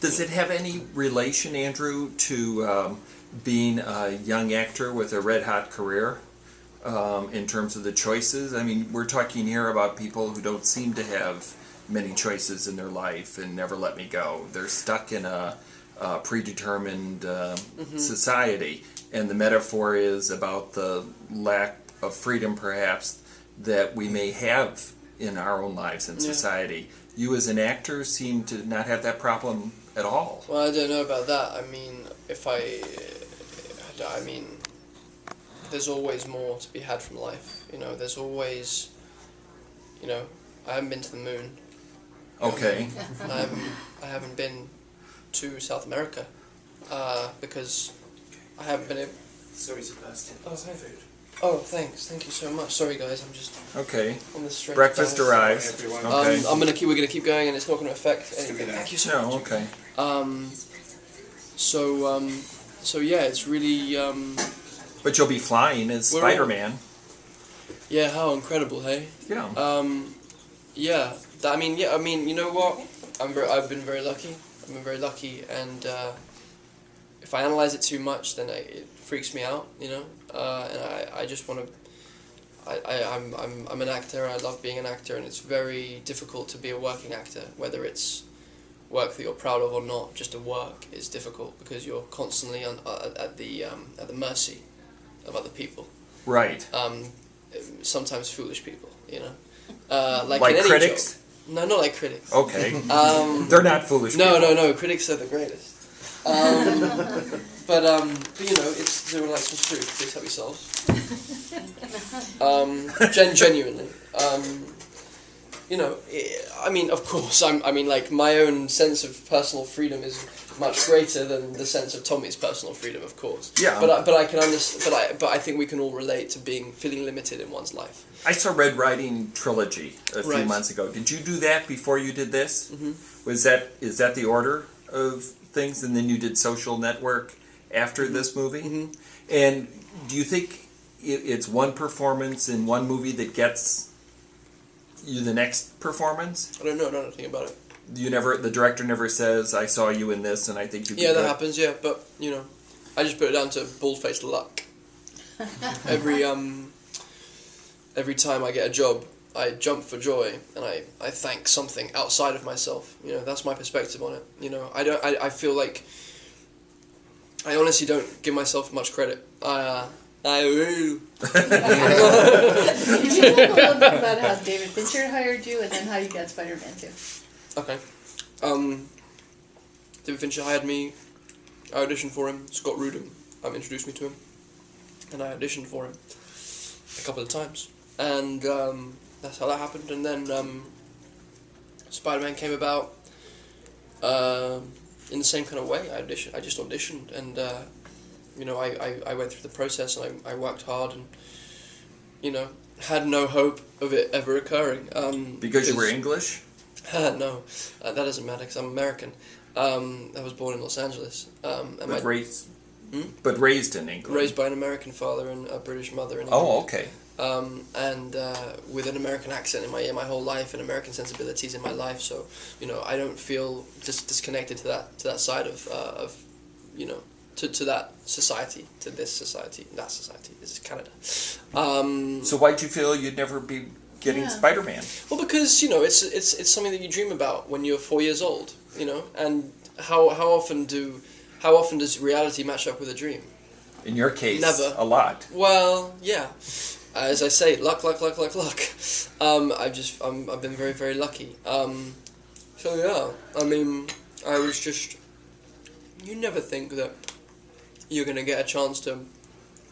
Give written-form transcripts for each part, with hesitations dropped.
Does it have any relation, Andrew, to being a young actor with a red-hot career in terms of the choices? I mean, we're talking here about people who don't seem to have many choices in their life and never let me go. They're stuck in a predetermined society, and the metaphor is about the lack of freedom, perhaps, that we may have in our own lives in society. You as an actor seem to not have that problem at all. Well, I don't know about that. I mean, there's always more to be had from life. You know, there's always, you know, I haven't been to the moon. Okay. I haven't been to South America because I haven't been able... Sorry to burst in. Oh, food. Oh, thanks. Thank you so much. Sorry, guys. I'm just on the straight. Breakfast arrives. Okay. We're gonna keep going, and it's not gonna affect anything. Thank you so much. Okay. So yeah, it's really. But you'll be flying as Spider-Man. Yeah. How incredible, hey? Yeah. Yeah. I mean, you know what? I've been very lucky. And if I analyze it too much, then it freaks me out, you know. And I just want to. I'm an actor. I love being an actor, and it's very difficult to be a working actor. Whether it's work that you're proud of or not, just to work is difficult because you're constantly at the mercy of other people. Right. Sometimes foolish people, you know. Like in any critics? job. No, not like critics. Okay. They're not foolish people. No. Critics are the greatest. But you know, it's they would like some food. Please help yourselves. Genuinely. You know, I mean, of course, like my own sense of personal freedom is much greater than the sense of Tommy's personal freedom, of course. Yeah. But I can understand. But I think we can all relate to feeling limited in one's life. I saw Red Riding Trilogy a few months ago. Did you do that before you did this? Mm-hmm. Is that the order of things? And then you did Social Network after this movie? Mm-hmm. And do you think it's one performance in one movie that gets you the next performance? I don't know nothing about it. The director never says, I saw you in this and I think you could. Yeah, that happens, yeah, but, you know, I just put it down to bald-faced luck. Every time I get a job, I jump for joy and I thank something outside of myself. You know, that's my perspective on it. You know, I feel like I honestly don't give myself much credit. Can you talk a little bit about how David Fincher hired you and then how you got Spider-Man 2? Okay. David Fincher hired me. I auditioned for him. Scott Rudin introduced me to him. And I auditioned for him a couple of times. And that's how that happened. And then Spider-Man came about in the same kind of way. I just auditioned and... you know, I went through the process and I worked hard and, you know, had no hope of it ever occurring. Because you were English? No, that doesn't matter because I'm American. I was born in Los Angeles. But raised in England? Raised by an American father and a British mother in England. Oh, okay. And with an American accent in my whole life and American sensibilities in my life. So, you know, I don't feel disconnected to that side of you know, to that society, to this society, that society. This is Canada. So why'd you feel you'd never be getting Spider-Man? Well, because, you know, it's something that you dream about when you're 4 years old, you know, and how often does reality match up with a dream? In your case, never. A lot. Well, yeah. As I say, luck. I've been very, very lucky. So yeah, I mean, I was just. You never think that you're going to get a chance to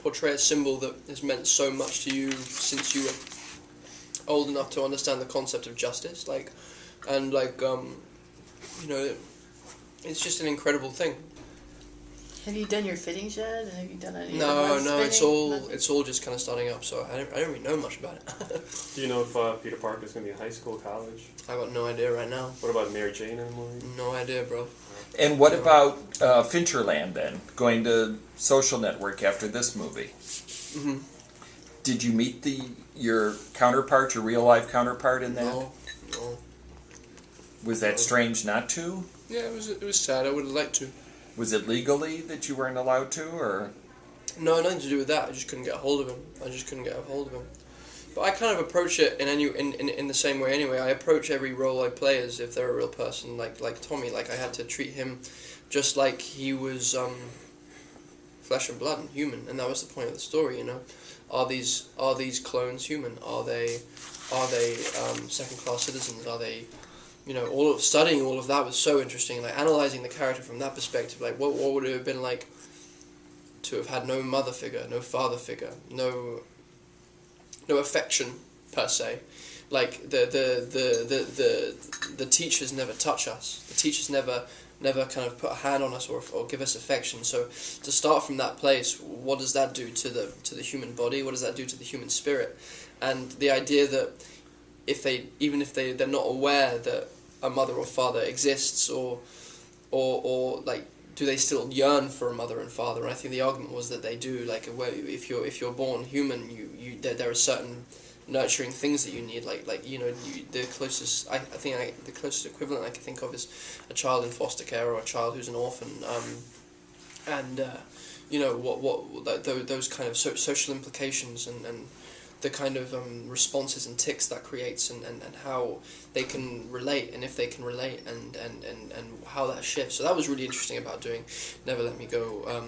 portray a symbol that has meant so much to you since you were old enough to understand the concept of justice, you know, it's just an incredible thing. Have you done your fittings yet? And have you done any? No, it's all just kind of starting up. So I don't really know much about it. Do you know if Peter Parker is going to be in high school, college? I got no idea right now. What about Mary Jane in the movie? No idea, bro. And what about Fincherland then? Going to Social Network after this movie? Mm-hmm. Did you meet your counterpart, your real life counterpart in that? No. Was that strange not to? Yeah, it was sad. I would have liked to. Was it legally that you weren't allowed to, or? No, nothing to do with that. I just couldn't get a hold of him. But I kind of approach it in the same way anyway. I approach every role I play as if they're a real person, like Tommy. Like I had to treat him just like he was flesh and blood and human, and that was the point of the story. You know, are these clones human? Are they second-class citizens? Are they, you know, studying all of that was so interesting. Like analyzing the character from that perspective. Like what would it have been like to have had no mother figure, no father figure, no affection per se. Like the teachers never touch us. The teachers never kind of put a hand on us or give us affection. So to start from that place, what does that do to the human body? What does that do to the human spirit? And the idea that even if they're not aware that a mother or father exists, or like, do they still yearn for a mother and father? And I think the argument was that they do. Like, if you're born human, there are certain nurturing things that you need. Like you know, the closest the closest equivalent I can think of is a child in foster care or a child who's an orphan. You know those kind of social implications and the kind of responses and tics that creates and how they can relate, and if they can relate, and how that shifts. So that was really interesting about doing Never Let Me Go,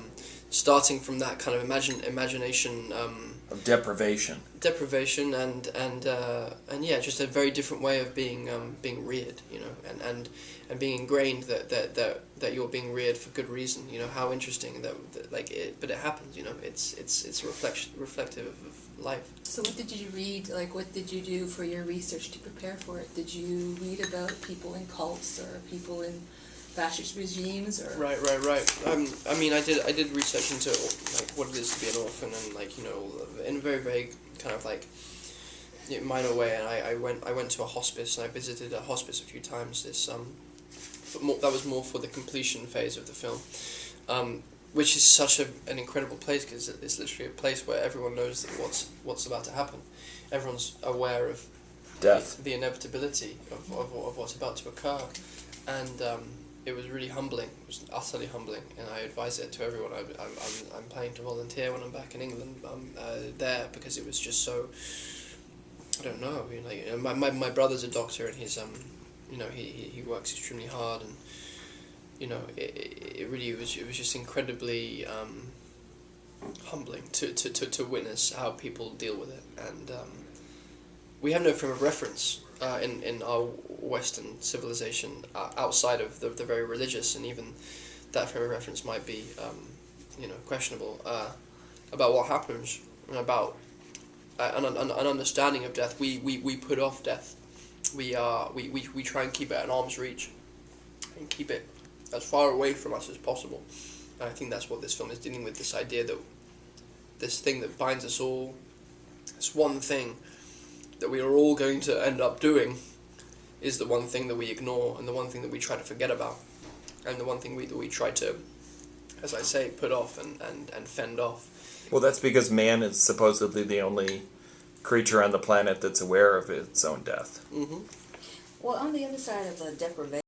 starting from that kind of imagination Of deprivation. And yeah, just a very different way of being reared, you know, and being ingrained that you're being reared for good reason. You know, how interesting that like it, but it happens. You know, it's reflective of life. So what did you read? Like, what did you do for your research to prepare for it? Did you read about people in cults or people in fascist regimes, or? Right. I mean, I did research into like what it is to be an orphan, and like, you know, in a very vague kind of like minor way. And I went to a hospice, and I visited a hospice a few times. But that was more for the completion phase of the film, which is such an incredible place, because it's literally a place where everyone knows that what's about to happen. Everyone's aware of Death. the inevitability of what's about to occur, and it was really humbling. It was utterly humbling, and I advise it to everyone. I'm planning to volunteer when I'm back in England there, because it was just so. I don't know. You know, like, my brother's a doctor, and he's you know, he works extremely hard, and you know, it was just incredibly humbling to witness how people deal with it, and we have no frame of reference in our Western civilization outside of the very religious, and even that frame of reference might be you know, questionable about what happens, and about an understanding of death. We put off death. We try and keep it at arm's reach, and keep it as far away from us as possible. And I think that's what this film is dealing with, this idea that this thing that binds us all, this one thing that we are all going to end up doing, is the one thing that we ignore, and the one thing that we try to forget about, and the one thing that we try to, as I say, put off and fend off. Well, that's because man is supposedly the only creature on the planet that's aware of its own death. Mm-hmm. Well, on the other side of deprivation,